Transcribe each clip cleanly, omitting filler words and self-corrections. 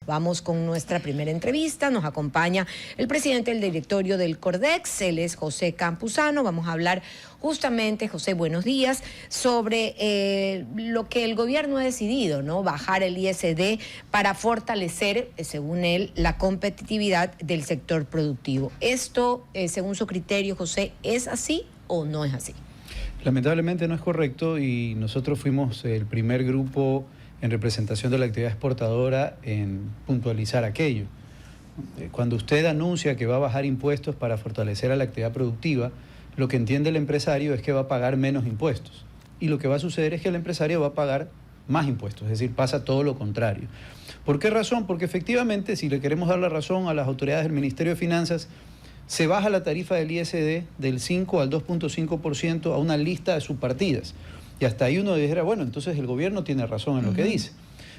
Vamos con nuestra primera entrevista. Nos acompaña el presidente del directorio del Cordex, él es José Campuzano. Vamos a hablar justamente, José, buenos días, sobre lo que el gobierno ha decidido, ¿no? Bajar el ISD para fortalecer, según él, la competitividad del sector productivo. ¿Esto, según su criterio, José, es así o no es así? Lamentablemente no es correcto y nosotros fuimos el primer grupo en representación de la actividad exportadora en puntualizar aquello. Cuando usted anuncia que va a bajar impuestos para fortalecer a la actividad productiva, lo que entiende el empresario es que va a pagar menos impuestos. Y lo que va a suceder es que el empresario va a pagar más impuestos, es decir, pasa todo lo contrario. ¿Por qué razón? Porque efectivamente, si le queremos dar la razón a las autoridades del Ministerio de Finanzas, se baja la tarifa del ISD del 5 al 2.5% a una lista de subpartidas. Y hasta ahí uno dijera, bueno, entonces el gobierno tiene razón en lo que dice.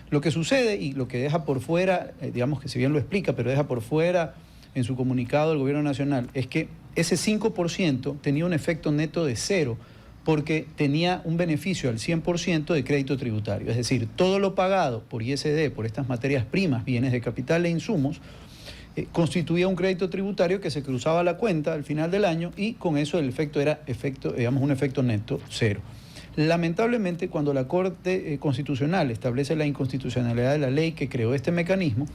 Lo que sucede y lo que deja por fuera, digamos que si bien lo explica, pero deja por fuera en su comunicado el gobierno nacional, es que ese 5% tenía un efecto neto de cero porque tenía un beneficio al 100% de crédito tributario. Es decir, todo lo pagado por ISD, por estas materias primas, bienes de capital e insumos, constituía un crédito tributario que se cruzaba la cuenta al final del año y con eso el efecto era un efecto neto cero. Lamentablemente, cuando la Corte Constitucional establece la inconstitucionalidad de la ley que creó este mecanismo,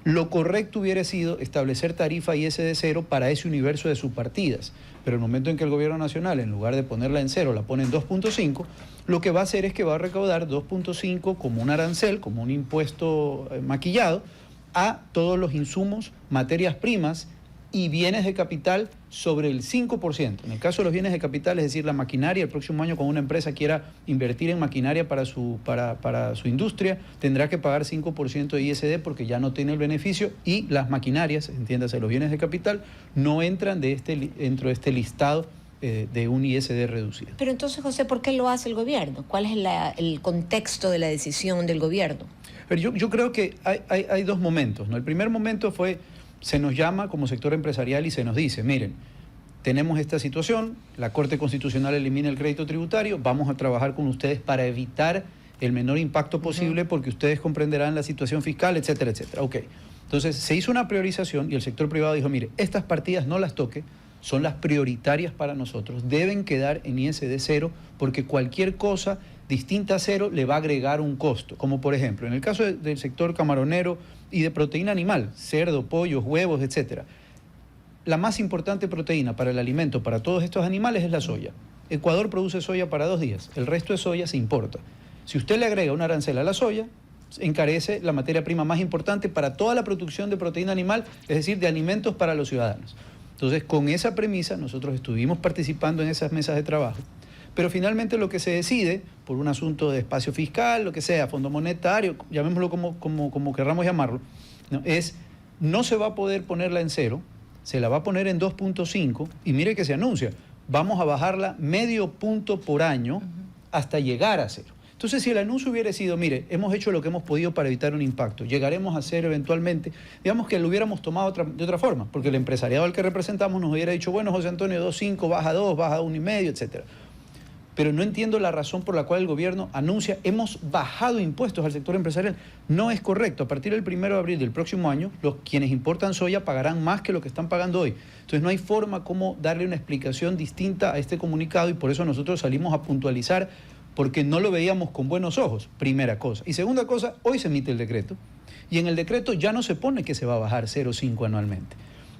lo correcto hubiera sido establecer tarifa ISD cero para ese universo de subpartidas. Pero el momento en que el gobierno nacional, en lugar de ponerla en cero, la pone en 2.5, lo que va a hacer es que va a recaudar 2.5 como un arancel, como un impuesto maquillado, a todos los insumos, materias primas y bienes de capital sobre el 5%. En el caso de los bienes de capital, es decir, la maquinaria, el próximo año cuando una empresa quiera invertir en maquinaria para su industria, tendrá que pagar 5% de ISD porque ya no tiene el beneficio y las maquinarias, entiéndase, los bienes de capital, no entran dentro de este listado de un ISD reducido. Pero entonces, José, ¿por qué lo hace el gobierno? ¿Cuál es el contexto de la decisión del gobierno? Pero yo creo que hay dos momentos, ¿no? El primer momento fue, se nos llama como sector empresarial y se nos dice, miren, tenemos esta situación, la Corte Constitucional elimina el crédito tributario, vamos a trabajar con ustedes para evitar el menor impacto posible porque ustedes comprenderán la situación fiscal, etcétera, etcétera. Ok, entonces se hizo una priorización y el sector privado dijo, mire, estas partidas no las toque, son las prioritarias para nosotros, deben quedar en ISD cero porque cualquier cosa distinta a cero le va a agregar un costo, como por ejemplo en el caso del sector camaronero y de proteína animal, cerdo, pollos, huevos, etcétera. La más importante proteína para el alimento, para todos estos animales, es la soya. Ecuador produce soya para 2 días, el resto de soya se importa. Si usted le agrega un arancel a la soya, encarece la materia prima más importante para toda la producción de proteína animal, es decir, de alimentos para los ciudadanos. Entonces, con esa premisa, nosotros estuvimos participando en esas mesas de trabajo, pero finalmente lo que se decide, por un asunto de espacio fiscal, lo que sea, fondo monetario, llamémoslo como querramos llamarlo, ¿no? No se va a poder ponerla en cero, se la va a poner en 2.5 y mire que se anuncia, vamos a bajarla medio punto por año hasta llegar a cero. Entonces, si el anuncio hubiera sido, mire, hemos hecho lo que hemos podido para evitar un impacto, llegaremos a cero eventualmente, digamos que lo hubiéramos tomado de otra forma, porque el empresariado al que representamos nos hubiera dicho, bueno, José Antonio, 2.5, baja 2, baja 1.5, etcétera. Pero no entiendo la razón por la cual el gobierno anuncia, hemos bajado impuestos al sector empresarial. No es correcto. A partir del 1 de abril del próximo año, quienes importan soya pagarán más que lo que están pagando hoy. Entonces no hay forma como darle una explicación distinta a este comunicado y por eso nosotros salimos a puntualizar porque no lo veíamos con buenos ojos, primera cosa. Y segunda cosa, hoy se emite el decreto y en el decreto ya no se pone que se va a bajar 0,5 anualmente.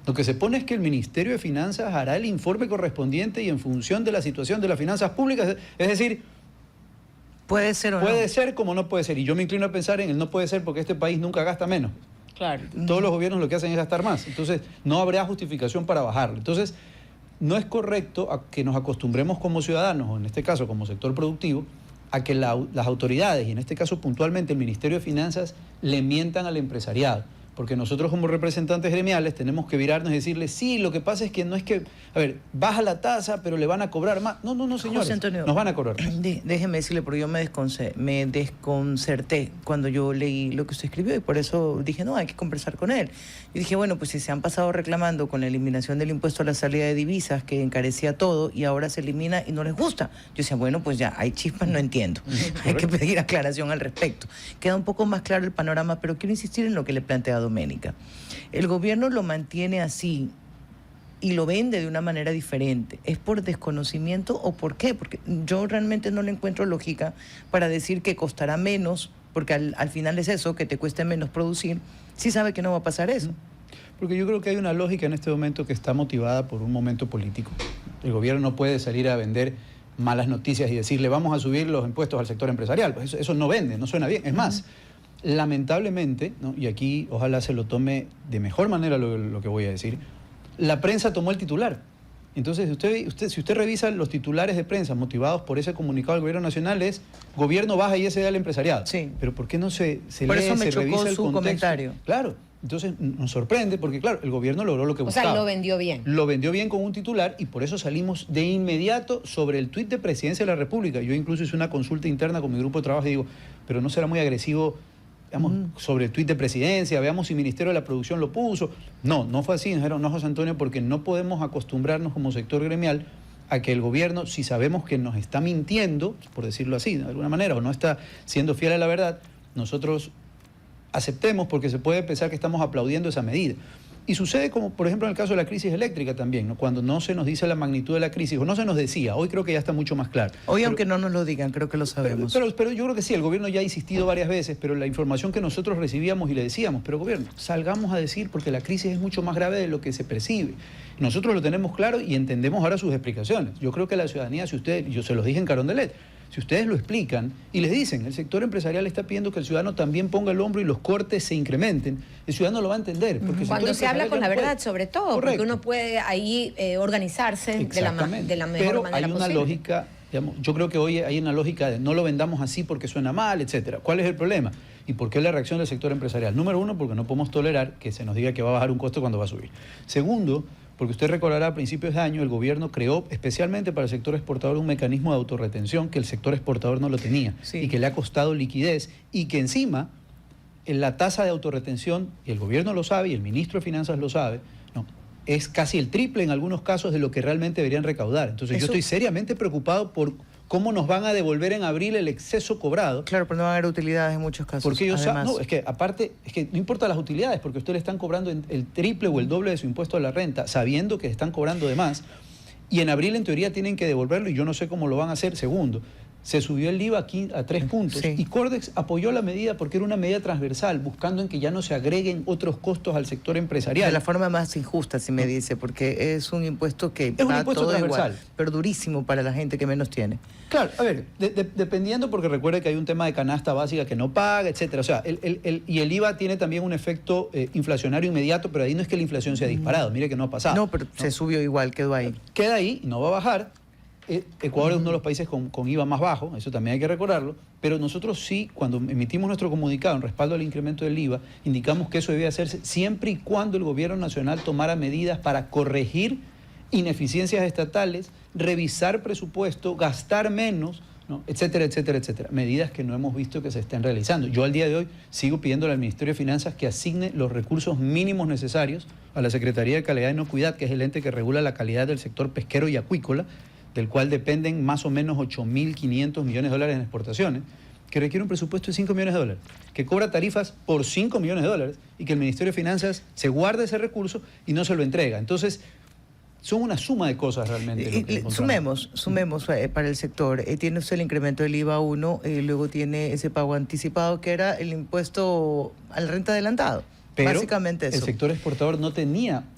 Lo que se pone es que el Ministerio de Finanzas hará el informe correspondiente y en función de la situación de las finanzas públicas, es decir, puede ser o no. Puede ser como no puede ser. Y yo me inclino a pensar en el no puede ser porque este país nunca gasta menos. Claro. Todos los gobiernos lo que hacen es gastar más. Entonces, no habrá justificación para bajarlo. Entonces, no es correcto a que nos acostumbremos como ciudadanos, o en este caso como sector productivo, a que las autoridades, y en este caso puntualmente el Ministerio de Finanzas, le mientan al empresariado. porque nosotros como representantes gremiales tenemos que virarnos y decirle, sí, lo que pasa es que no es que, a ver, baja la tasa, pero le van a cobrar más. No, señores, José Antonio, nos van a cobrar. Déjeme decirle, porque yo me desconcerté cuando yo leí lo que usted escribió y por eso dije, no, hay que conversar con él. Y dije, bueno, pues si se han pasado reclamando con la eliminación del impuesto a la salida de divisas, que encarecía todo, y ahora se elimina y no les gusta. Yo decía, bueno, pues ya, hay chispas, no entiendo. Hay que pedir aclaración al respecto. Queda un poco más claro el panorama, pero quiero insistir en lo que le plantea Doménica. El gobierno lo mantiene así y lo vende de una manera diferente. ¿Es por desconocimiento o por qué? Porque yo realmente no le encuentro lógica para decir que costará menos, porque al final es eso, que te cueste menos producir, si sabe que no va a pasar eso. Porque yo creo que hay una lógica en este momento que está motivada por un momento político. El gobierno no puede salir a vender malas noticias y decirle vamos a subir los impuestos al sector empresarial. Pues eso no vende, no suena bien. Es más, lamentablemente, ¿no? Y aquí ojalá se lo tome de mejor manera lo que voy a decir, la prensa tomó el titular. Entonces, si usted revisa los titulares de prensa motivados por ese comunicado del gobierno nacional, es gobierno baja y ese da al empresariado. Sí. Pero ¿por qué no se por lee, eso me se chocó revisa el su contexto? comentario. Claro. Entonces nos sorprende porque, claro, el gobierno logró lo que buscaba. O sea, lo vendió bien. Lo vendió bien con un titular y por eso salimos de inmediato sobre el tuit de Presidencia de la República. Yo incluso hice una consulta interna con mi grupo de trabajo y digo, pero no será muy agresivo, digamos, sobre el tuit de Presidencia, veamos si el Ministerio de la Producción lo puso. No fue así, dijeron, no, José Antonio, porque no podemos acostumbrarnos como sector gremial a que el gobierno, si sabemos que nos está mintiendo, por decirlo así, de alguna manera, o no está siendo fiel a la verdad, nosotros aceptemos, porque se puede pensar que estamos aplaudiendo esa medida. Y sucede como, por ejemplo, en el caso de la crisis eléctrica también, ¿no? Cuando no se nos dice la magnitud de la crisis, o no se nos decía, hoy creo que ya está mucho más claro. Hoy, aunque no nos lo digan, creo que lo sabemos. Pero yo creo que sí, el gobierno ya ha insistido varias veces, pero la información que nosotros recibíamos y le decíamos, pero gobierno, salgamos a decir, porque la crisis es mucho más grave de lo que se percibe. Nosotros lo tenemos claro y entendemos ahora sus explicaciones. Yo creo que la ciudadanía, si ustedes, yo se los dije en Carondelet, si ustedes lo explican y les dicen, el sector empresarial está pidiendo que el ciudadano también ponga el hombro y los cortes se incrementen, el ciudadano lo va a entender. Porque cuando se habla con la verdad, sobre todo, correcto, porque uno puede ahí organizarse de la mejor pero manera hay una posible. lógica, digamos, yo creo que hoy hay una lógica de no lo vendamos así porque suena mal, etcétera. ¿Cuál es el problema? ¿Y por qué la reacción del sector empresarial? Número uno, porque no podemos tolerar que se nos diga que va a bajar un costo cuando va a subir. Segundo, porque usted recordará, a principios de año el gobierno creó especialmente para el sector exportador un mecanismo de autorretención que el sector exportador no lo tenía, sí, y que le ha costado liquidez y que encima en la tasa de autorretención, y el gobierno lo sabe y el ministro de Finanzas lo sabe, ¿no?, es casi el triple en algunos casos de lo que realmente deberían recaudar. Entonces yo estoy seriamente preocupado por cómo nos van a devolver en abril el exceso cobrado. Claro, pero no van a haber utilidades en muchos casos. Porque ellos saben, no, es que aparte, es que no importa las utilidades, porque ustedes le están cobrando el triple o el doble de su impuesto a la renta, sabiendo que están cobrando de más, y en abril en teoría tienen que devolverlo y yo no sé cómo lo van a hacer. Segundo, se subió el IVA aquí a 3 puntos, sí, y Cordex apoyó la medida porque era una medida transversal, buscando en que ya no se agreguen otros costos al sector empresarial. De la forma más injusta, si me dice, porque es un impuesto que es un va impuesto todo transversal, igual, pero durísimo para la gente que menos tiene. Claro, a ver, dependiendo, porque recuerde que hay un tema de canasta básica que no paga, etcétera. O sea, y el IVA tiene también un efecto inflacionario inmediato, pero ahí no es que la inflación se ha disparado, mire que no ha pasado. No, pero se subió igual, quedó ahí. Queda ahí, no va a bajar. Ecuador es uno de los países con IVA más bajo, eso también hay que recordarlo, pero nosotros sí, cuando emitimos nuestro comunicado en respaldo al incremento del IVA, indicamos que eso debía hacerse siempre y cuando el gobierno nacional tomara medidas para corregir ineficiencias estatales, revisar presupuesto, gastar menos, ¿no?, etcétera, etcétera, etcétera. Medidas que no hemos visto que se estén realizando. Yo al día de hoy sigo pidiéndole al Ministerio de Finanzas que asigne los recursos mínimos necesarios a la Secretaría de Calidad y Inocuidad, que es el ente que regula la calidad del sector pesquero y acuícola, del cual dependen más o menos 8.500 millones de dólares en exportaciones, que requiere un presupuesto de 5 millones de dólares, que cobra tarifas por 5 millones de dólares y que el Ministerio de Finanzas se guarda ese recurso y no se lo entrega. Entonces, son una suma de cosas realmente. Sumemos para el sector. Tiene usted el incremento del IVA 1, luego tiene ese pago anticipado que era el impuesto a la renta adelantado. Pero básicamente eso. El sector exportador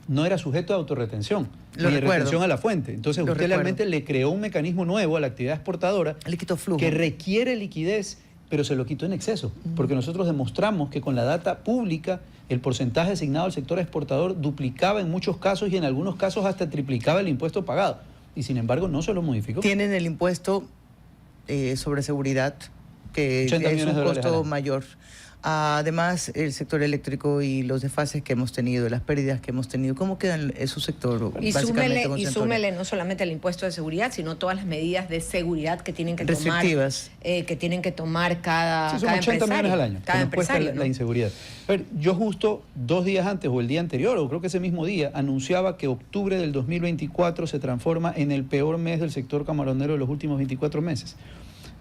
no era sujeto a autorretención, ni de recuerdo. retención a la fuente. Entonces usted realmente le creó un mecanismo nuevo a la actividad exportadora le quitó flujo, que requiere liquidez, pero se lo quitó en exceso, porque nosotros demostramos que con la data pública el porcentaje asignado al sector exportador duplicaba en muchos casos y en algunos casos hasta triplicaba el impuesto pagado. Y sin embargo no se lo modificó. Tienen el impuesto sobre seguridad, que es un costo mayor. Además, el sector eléctrico y los desfases que hemos tenido, las pérdidas que hemos tenido, ¿cómo queda su sector? Y básicamente, súmele no solamente el impuesto de seguridad, sino todas las medidas de seguridad que tienen que restrictivas, tomar cada sí, son 80 millones al año, cada que nos cuesta empresario, ¿no? la inseguridad. A ver, yo justo 2 días antes o el día anterior, o creo que ese mismo día, anunciaba que octubre del 2024 se transforma en el peor mes del sector camaronero de los últimos 24 meses.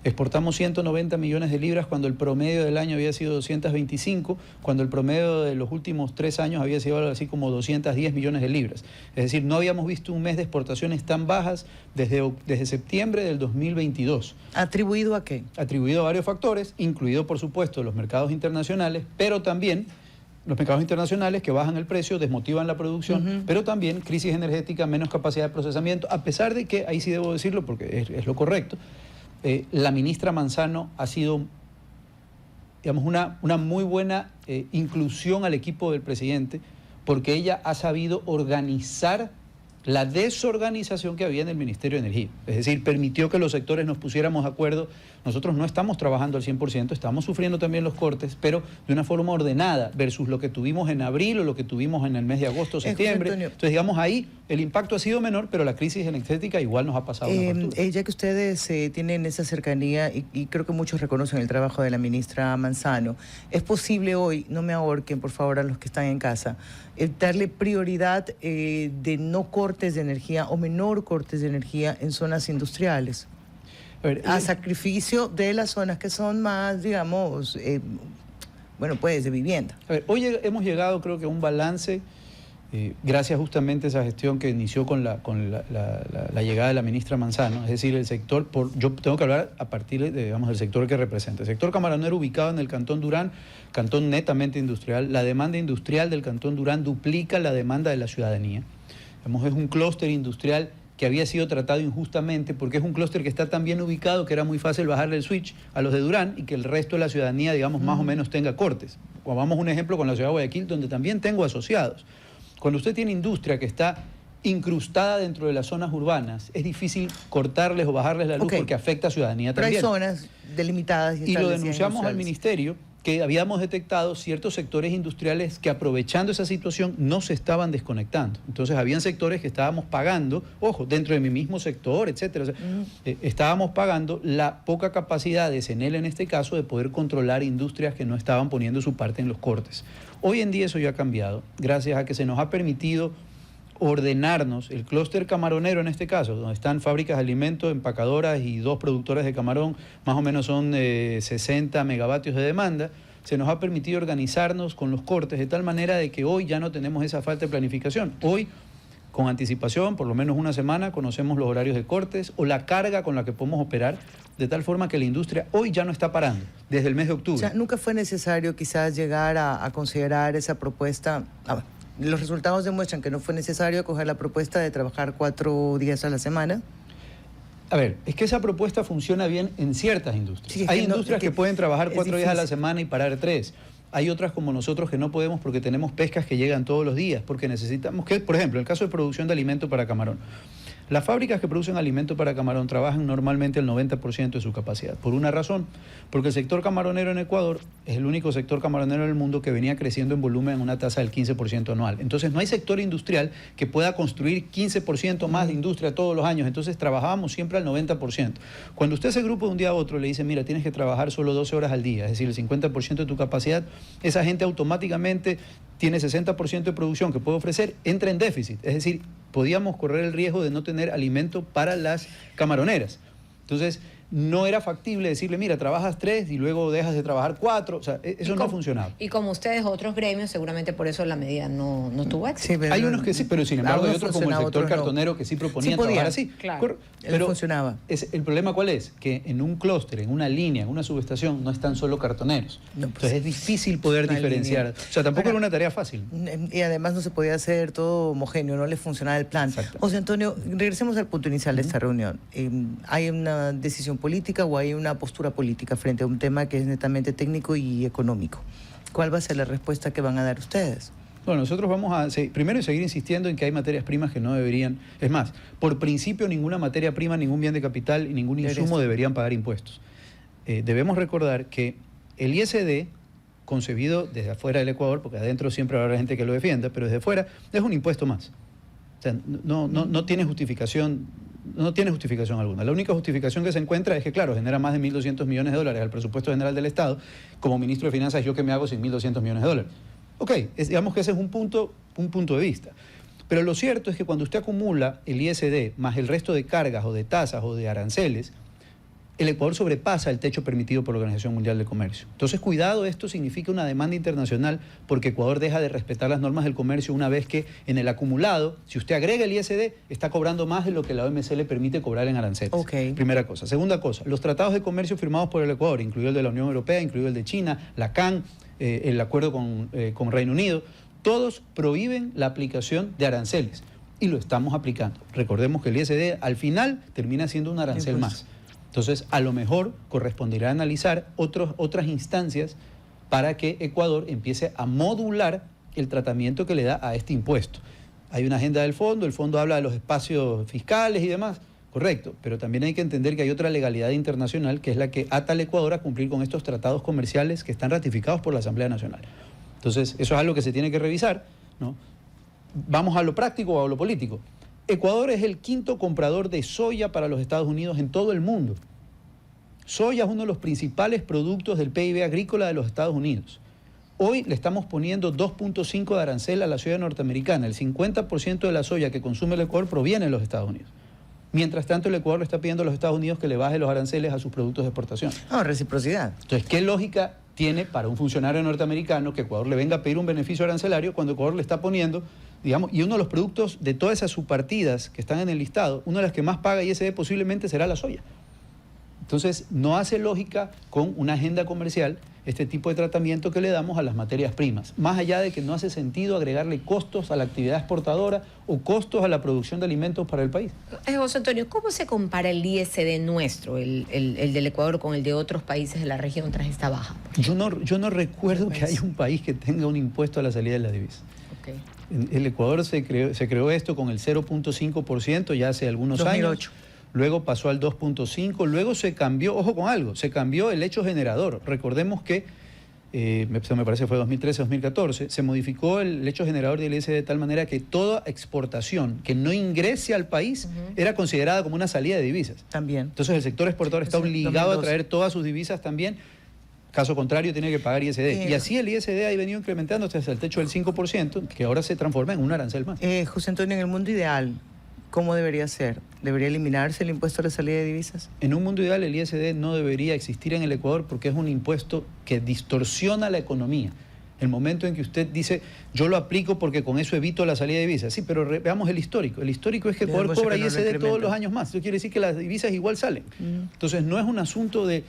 Exportamos 190 millones de libras cuando el promedio del año había sido 225, cuando el promedio de los últimos 3 años había sido algo así como 210 millones de libras. Es decir, no habíamos visto un mes de exportaciones tan bajas desde septiembre del 2022. ¿Atribuido a qué? Atribuido a varios factores, incluido por supuesto los mercados internacionales, pero también los mercados internacionales que bajan el precio, desmotivan la producción, pero también crisis energética, menos capacidad de procesamiento, a pesar de que, ahí sí debo decirlo porque es lo correcto, la ministra Manzano ha sido, digamos, una muy buena inclusión al equipo del presidente, porque ella ha sabido organizar la desorganización que había en el Ministerio de Energía. Es decir, permitió que los sectores nos pusiéramos de acuerdo. Nosotros no estamos trabajando al 100%, estamos sufriendo también los cortes, pero de una forma ordenada versus lo que tuvimos en abril o lo que tuvimos en el mes de agosto, septiembre. Entonces, digamos, ahí el impacto ha sido menor, pero la crisis energética igual nos ha pasado una factura. Ya que ustedes tienen esa cercanía y creo que muchos reconocen el trabajo de la ministra Manzano, ¿es posible hoy, no me ahorquen por favor a los que están en casa, darle prioridad de no cortes de energía o menor cortes de energía en zonas industriales? A sacrificio de las zonas que son más, digamos, bueno, pues de vivienda. A ver, hoy hemos llegado creo que a un balance, gracias justamente a esa gestión que inició con la llegada de la ministra Manzano, es decir, el sector, yo tengo que hablar a partir de, digamos, del sector que representa. El sector camaronero ubicado en el Cantón Durán, cantón netamente industrial, la demanda industrial del Cantón Durán duplica la demanda de la ciudadanía. Digamos, es un clúster industrial que había sido tratado injustamente porque es un clúster que está tan bien ubicado que era muy fácil bajarle el switch a los de Durán y que el resto de la ciudadanía, digamos, más o menos tenga cortes. Vamos a un ejemplo con la ciudad de Guayaquil, donde también tengo asociados. Cuando usted tiene industria que está incrustada dentro de las zonas urbanas, es difícil cortarles o bajarles la luz porque afecta a ciudadanía también. Pero hay zonas delimitadas y lo denunciamos al ministerio, que habíamos detectado ciertos sectores industriales que aprovechando esa situación no se estaban desconectando. Entonces habían sectores que estábamos pagando, ojo, dentro de mi mismo sector, etcétera. O sea, estábamos pagando la poca capacidad de CENEL en este caso de poder controlar industrias que no estaban poniendo su parte en los cortes. Hoy en día eso ya ha cambiado, gracias a que se nos ha permitido ordenarnos, el clúster camaronero en este caso, donde están fábricas de alimentos, empacadoras y 2 productores de camarón, más o menos son 60 megavatios de demanda, se nos ha permitido organizarnos con los cortes de tal manera de que hoy ya no tenemos esa falta de planificación. Hoy, con anticipación, por lo menos una semana, conocemos los horarios de cortes o la carga con la que podemos operar, de tal forma que la industria hoy ya no está parando, desde el mes de octubre. O sea, nunca fue necesario quizás llegar a considerar esa propuesta. Los resultados demuestran que no fue necesario coger la propuesta de trabajar 4 días a la semana. A ver, es que esa propuesta funciona bien en ciertas industrias. Sí, hay industrias que pueden trabajar 4 días a la difícil. semana y parar 3. Hay otras como nosotros que no podemos porque tenemos pescas que llegan todos los días, porque necesitamos que, por ejemplo, en el caso de producción de alimento para camarón, las fábricas que producen alimento para camarón trabajan normalmente el 90% de su capacidad. Por una razón, porque el sector camaronero en Ecuador es el único sector camaronero del mundo que venía creciendo en volumen en una tasa del 15% anual. Entonces no hay sector industrial que pueda construir 15% más de industria todos los años. Entonces trabajábamos siempre al 90%. Cuando usted ese grupo de un día a otro le dice, mira, tienes que trabajar solo 12 horas al día, es decir, el 50% de tu capacidad, esa gente automáticamente tiene 60% de producción que puede ofrecer, entra en déficit. Es decir, podíamos correr el riesgo de no tener alimento para las camaroneras. Entonces, no era factible decirle, mira, trabajas 3 y luego dejas de trabajar 4. O sea, eso no funcionaba. Y como ustedes, otros gremios, seguramente por eso la medida no tuvo éxito. Sí, hay unos que sí, pero sin embargo hay otros como el sector cartonero que sí proponían trabajar así. Claro. Pero funcionaba. El problema ¿cuál es? Que en un clúster, en una línea, en una subestación, no están solo cartoneros. No, pues, entonces es difícil poder diferenciar. O sea, tampoco era una tarea fácil. Y además no se podía hacer todo homogéneo, no le funcionaba el plan. Exacto. José Antonio, regresemos al punto inicial de esta reunión. ¿Hay una decisión política o hay una postura política frente a un tema que es netamente técnico y económico? ¿Cuál va a ser la respuesta que van a dar ustedes? Bueno, nosotros vamos a primero seguir insistiendo en que hay materias primas que no deberían, es más, por principio ninguna materia prima, ningún bien de capital y ningún insumo deberían pagar impuestos. Debemos recordar que el ISD concebido desde afuera del Ecuador, porque adentro siempre habrá gente que lo defienda, pero desde afuera es un impuesto más. O sea, no tiene justificación, no tiene justificación alguna. La única justificación que se encuentra es que, claro, genera más de 1.200 millones de dólares al presupuesto general del Estado. Como ministro de Finanzas, ¿yo qué me hago sin 1.200 millones de dólares? Ok, digamos que ese es un punto de vista. Pero lo cierto es que cuando usted acumula el ISD más el resto de cargas o de tasas o de aranceles, el Ecuador sobrepasa el techo permitido por la Organización Mundial de Comercio. Entonces, cuidado, esto significa una demanda internacional porque Ecuador deja de respetar las normas del comercio una vez que en el acumulado, si usted agrega el ISD, está cobrando más de lo que la OMC le permite cobrar en aranceles. Okay. Primera cosa. Segunda cosa, los tratados de comercio firmados por el Ecuador, incluido el de la Unión Europea, incluido el de China, la CAN, el acuerdo con Reino Unido, todos prohíben la aplicación de aranceles y lo estamos aplicando. Recordemos que el ISD al final termina siendo un arancel más. Entonces, a lo mejor corresponderá analizar otras instancias para que Ecuador empiece a modular el tratamiento que le da a este impuesto. Hay una agenda del fondo, el fondo habla de los espacios fiscales y demás, correcto, pero también hay que entender que hay otra legalidad internacional que es la que ata al Ecuador a cumplir con estos tratados comerciales que están ratificados por la Asamblea Nacional. Entonces, eso es algo que se tiene que revisar, ¿no? Vamos a lo práctico o a lo político. Ecuador es el quinto comprador de soya para los Estados Unidos en todo el mundo. Soya es uno de los principales productos del PIB agrícola de los Estados Unidos. Hoy le estamos poniendo 2.5 de arancel a la soya norteamericana. El 50% de la soya que consume el Ecuador proviene de los Estados Unidos. Mientras tanto, el Ecuador le está pidiendo a los Estados Unidos que le baje los aranceles a sus productos de exportación. Reciprocidad. Entonces, ¿qué lógica tiene para un funcionario norteamericano que Ecuador le venga a pedir un beneficio arancelario cuando Ecuador le está poniendo, digamos, y uno de los productos de todas esas subpartidas que están en el listado, una de las que más paga ISD posiblemente será la soya? Entonces, no hace lógica con una agenda comercial este tipo de tratamiento que le damos a las materias primas, más allá de que no hace sentido agregarle costos a la actividad exportadora o costos a la producción de alimentos para el país. José Antonio, ¿cómo se compara el ISD nuestro, el del Ecuador, con el de otros países de la región tras esta baja? Yo no recuerdo que haya un país que tenga un impuesto a la salida de la divisa. Okay. En el Ecuador se creó esto con el 0.5% ya hace algunos 2008. años. Luego pasó al 2.5%, luego se cambió, ojo con algo, se cambió el hecho generador. Recordemos que, me parece que fue 2013-2014, se modificó el hecho generador del ISD de tal manera que toda exportación que no ingrese al país era considerada como una salida de divisas. También. Entonces el sector exportador está obligado a traer todas sus divisas también. Caso contrario, tiene que pagar ISD. Y así el ISD ha venido incrementándose hasta el techo del 5%, que ahora se transforma en un arancel más. José Antonio, en el mundo ideal, ¿cómo debería ser? ¿Debería eliminarse el impuesto a la salida de divisas? En un mundo ideal, el ISD no debería existir en el Ecuador porque es un impuesto que distorsiona la economía. El momento en que usted dice, yo lo aplico porque con eso evito la salida de divisas. Sí, pero veamos el histórico. El histórico es que Ecuador cobra ISD todos los años más. Eso quiere decir que las divisas igual salen. Entonces, no es un asunto de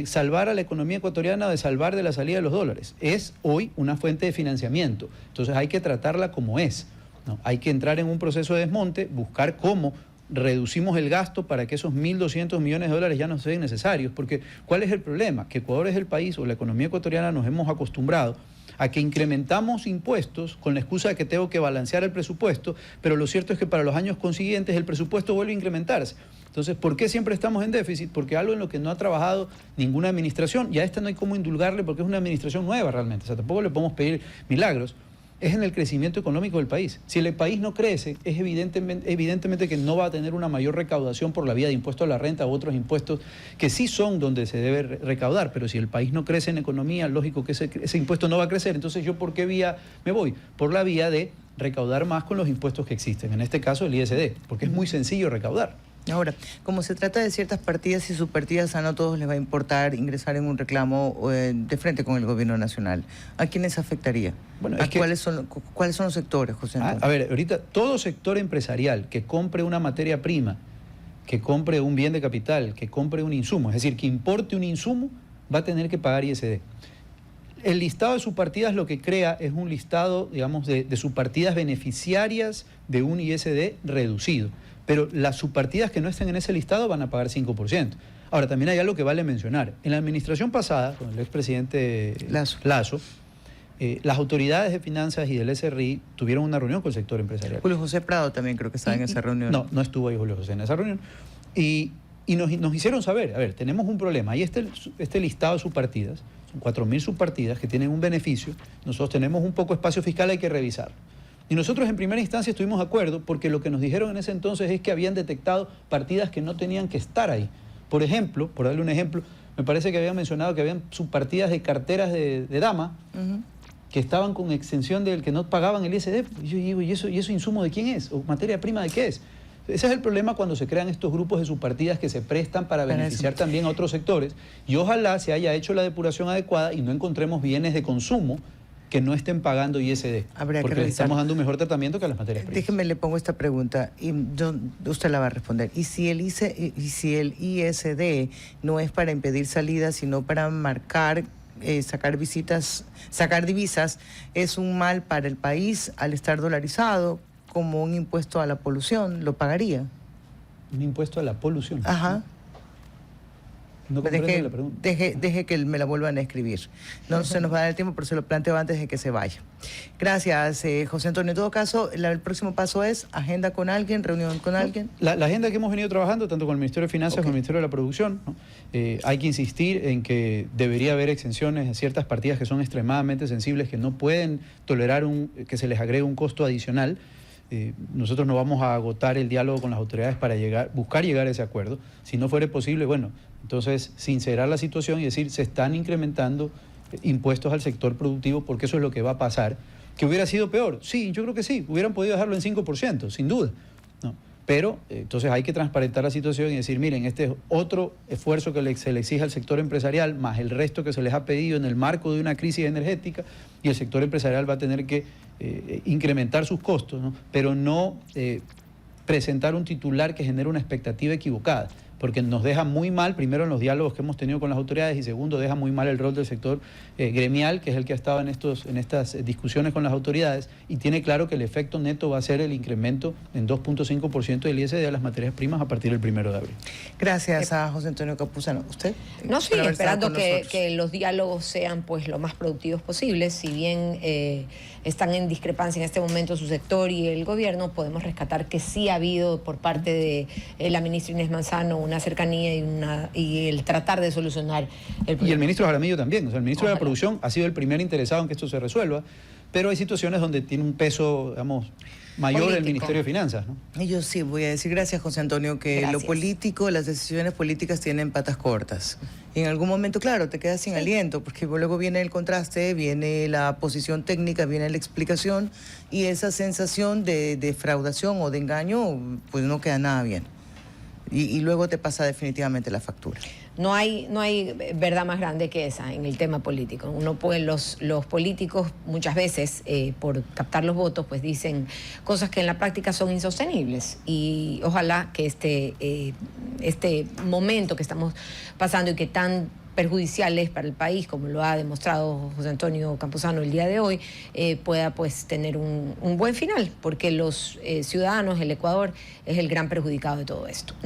salvar a la economía ecuatoriana o de salvar de la salida de los dólares. Es hoy una fuente de financiamiento. Entonces, hay que tratarla como es, ¿no? Hay que entrar en un proceso de desmonte, buscar cómo reducimos el gasto para que esos 1.200 millones de dólares ya no sean necesarios. Porque, ¿cuál es el problema? Que Ecuador es el país, o la economía ecuatoriana nos hemos acostumbrado a que incrementamos impuestos con la excusa de que tengo que balancear el presupuesto, pero lo cierto es que para los años consiguientes el presupuesto vuelve a incrementarse. Entonces, ¿por qué siempre estamos en déficit? Porque algo en lo que no ha trabajado ninguna administración, y a esta no hay cómo indulgarle porque es una administración nueva realmente, o sea, tampoco le podemos pedir milagros, es en el crecimiento económico del país. Si el país no crece, es evidentemente que no va a tener una mayor recaudación por la vía de impuesto a la renta u otros impuestos que sí son donde se debe recaudar, pero si el país no crece en economía, lógico que ese impuesto no va a crecer. Entonces, ¿yo por qué vía me voy? Por la vía de recaudar más con los impuestos que existen, en este caso el ISD, porque es muy sencillo recaudar. Ahora, como se trata de ciertas partidas y subpartidas, a no todos les va a importar ingresar en un reclamo de frente con el gobierno nacional. ¿A quiénes afectaría? Bueno, ¿cuáles son los sectores, José Antonio? A ver, ahorita todo sector empresarial que compre una materia prima, que compre un bien de capital, que compre un insumo, es decir, que importe un insumo, va a tener que pagar ISD. El listado de subpartidas lo que crea es un listado, digamos, de subpartidas beneficiarias de un ISD reducido. Pero las subpartidas que no estén en ese listado van a pagar 5%. Ahora, también hay algo que vale mencionar. En la administración pasada, con el expresidente Lasso, las autoridades de finanzas y del SRI tuvieron una reunión con el sector empresarial. Julio José Prado también creo que estaba en esa reunión. No estuvo ahí Julio José en esa reunión. Y Y nos hicieron saber, a ver, tenemos un problema, ahí está este listado de subpartidas, son 4.000 subpartidas que tienen un beneficio, nosotros tenemos un poco de espacio fiscal, hay que revisarlo. Y nosotros en primera instancia estuvimos de acuerdo porque lo que nos dijeron en ese entonces es que habían detectado partidas que no tenían que estar ahí. Por ejemplo, por darle un ejemplo, me parece que habían mencionado que habían subpartidas de carteras de dama que estaban con exención del que no pagaban el ISD. Y yo digo, ¿y eso insumo de quién es? ¿O materia prima de qué es? Ese es el problema cuando se crean estos grupos de subpartidas que se prestan para beneficiar también a otros sectores. Y ojalá se haya hecho la depuración adecuada y no encontremos bienes de consumo que no estén pagando ISD, porque le estamos dando un mejor tratamiento que a las materias primas. Déjeme, le pongo esta pregunta y usted la va a responder. ¿Y si el ISD no es para impedir salidas, sino para marcar, sacar divisas, es un mal para el país al estar dolarizado, como un impuesto a la polución, ¿lo pagaría? ¿Un impuesto a la polución? Ajá. No comprendo la pregunta. Deje que me la vuelvan a escribir. No se nos va a dar el tiempo, pero se lo planteo antes de que se vaya. Gracias, José Antonio. En todo caso, el próximo paso es agenda con alguien, reunión con alguien. La agenda que hemos venido trabajando, tanto con el Ministerio de Finanzas como con el Ministerio de la Producción, ¿no? Hay que insistir en que debería haber exenciones a ciertas partidas que son extremadamente sensibles, que no pueden tolerar que se les agregue un costo adicional. Nosotros no vamos a agotar el diálogo con las autoridades para buscar llegar a ese acuerdo. Si no fuera posible, bueno, entonces sincerar la situación y decir se están incrementando impuestos al sector productivo porque eso es lo que va a pasar. ¿Que hubiera sido peor? Sí, yo creo que sí, hubieran podido dejarlo en 5%, sin duda, ¿no? Pero entonces hay que transparentar la situación y decir, miren, este es otro esfuerzo que se le exige al sector empresarial, más el resto que se les ha pedido en el marco de una crisis energética, y el sector empresarial va a tener que incrementar sus costos, ¿no? Pero no presentar un titular que genere una expectativa equivocada, porque nos deja muy mal, primero en los diálogos que hemos tenido con las autoridades, y segundo, deja muy mal el rol del sector gremial, que es el que ha estado en estas discusiones con las autoridades, y tiene claro que el efecto neto va a ser el incremento en 2.5% del ISD a las materias primas a partir del 1 de abril. Gracias a José Antonio Campuzano. ¿Usted? No, sí, esperando que los diálogos sean pues lo más productivos posibles. Si bien están en discrepancia en este momento su sector y el gobierno, podemos rescatar que sí ha habido por parte de la ministra Inés Manzano una cercanía y el tratar de solucionar el problema. Y el ministro Jaramillo también. O sea, el ministro de la Producción ha sido el primer interesado en que esto se resuelva, pero hay situaciones donde tiene un peso, digamos, mayor político. El Ministerio de Finanzas, ¿no? Y yo sí voy a decir, gracias José Antonio, que gracias. Lo político, las decisiones políticas tienen patas cortas. Y en algún momento, claro, te quedas sin aliento, porque luego viene el contraste, viene la posición técnica, viene la explicación, y esa sensación de defraudación o de engaño, pues no queda nada bien. Y luego te pasa definitivamente la factura. No hay verdad más grande que esa en el tema político. Uno puede, los políticos muchas veces, por captar los votos, pues dicen cosas que en la práctica son insostenibles. Y ojalá que este momento que estamos pasando y que tan perjudicial es para el país, como lo ha demostrado José Antonio Campuzano el día de hoy, pueda pues tener un buen final, porque los ciudadanos, el Ecuador, es el gran perjudicado de todo esto.